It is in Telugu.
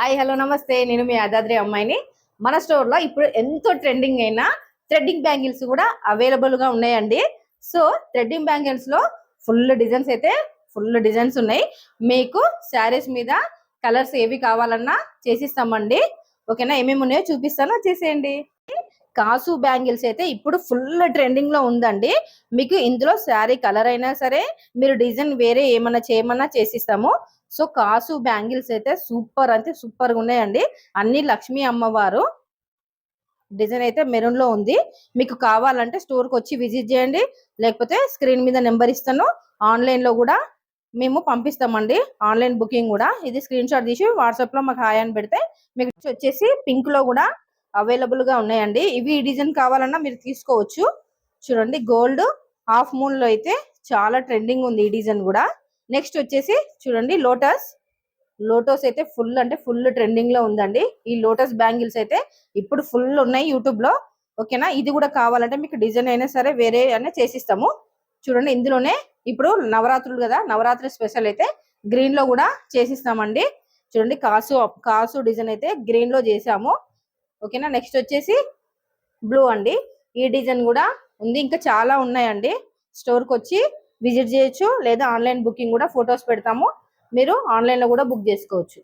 హాయ్ హలో నమస్తే, నేను మీ యాదాద్రి అమ్మాయిని. మన స్టోర్లో ఇప్పుడు ఎంతో ట్రెండింగ్ అయిన థ్రెడ్డింగ్ బ్యాంగిల్స్ కూడా అవైలబుల్గా ఉన్నాయండి. సో థ్రెడ్డింగ్ బ్యాంగిల్స్లో ఫుల్ డిజైన్స్ ఉన్నాయి. మీకు శారీస్ మీద కలర్స్ ఏవి కావాలన్నా చేసిస్తామండి. ఓకేనా, ఏమేమి ఉన్నాయో చూపిస్తాను, వచ్చేసేయండి. కాసు బ్యాంగిల్స్ అయితే ఇప్పుడు ఫుల్ ట్రెండింగ్ లో ఉందండి. మీకు ఇందులో శారీ కలర్ అయినా సరే, మీరు డిజైన్ వేరే ఏమన్నా చేయమన్నా చేసిస్తాము. సో కాసు బ్యాంగిల్స్ అయితే సూపర్ గా ఉన్నాయండి. అన్ని లక్ష్మీ అమ్మవారు డిజైన్ అయితే మెరూన్ లో ఉంది. మీకు కావాలంటే స్టోర్ కి వచ్చి విజిట్ చేయండి, లేకపోతే స్క్రీన్ మీద నెంబర్ ఇస్తాను. ఆన్లైన్ లో కూడా మేము పంపిస్తామండి, ఆన్లైన్ బుకింగ్ కూడా. ఇది స్క్రీన్ షాట్ తీసి వాట్సాప్ లో మాకు హాయ్ అని పెడితే మీకు వచ్చేసి పింక్ లో కూడా అవైలబుల్ గా ఉన్నాయండి. ఇవి ఈ డిజైన్ కావాలన్నా మీరు తీసుకోవచ్చు. చూడండి, గోల్డ్ హాఫ్ మూన్ లో అయితే చాలా ట్రెండింగ్ ఉంది ఈ డిజైన్ కూడా. నెక్స్ట్ వచ్చేసి చూడండి, లోటస్ అయితే ఫుల్ ట్రెండింగ్ లో ఉందండి. ఈ లోటస్ బ్యాంగిల్స్ అయితే ఇప్పుడు ఫుల్ ఉన్నాయి యూట్యూబ్ లో. ఓకేనా, ఇది కూడా కావాలంటే మీకు డిజైన్ అయినా సరే వేరే అయినా చేసిస్తాము. చూడండి, ఇందులోనే ఇప్పుడు నవరాత్రులు కదా, నవరాత్రి స్పెషల్ అయితే గ్రీన్ లో కూడా చేసిస్తామండి. చూడండి, కాసు డిజైన్ అయితే గ్రీన్ లో చేసాము. ఓకేనా, నెక్స్ట్ వచ్చేసి బ్లూ అండి. ఈ డిజైన్ కూడా ఉంది, ఇంకా చాలా ఉన్నాయండి. స్టోర్ కి వచ్చి విజిట్ చేయొచ్చు, లేదా ఆన్లైన్ బుకింగ్ కూడా, ఫొటోస్ పెడతాము, మీరు ఆన్లైన్ లో కూడా బుక్ చేసుకోవచ్చు.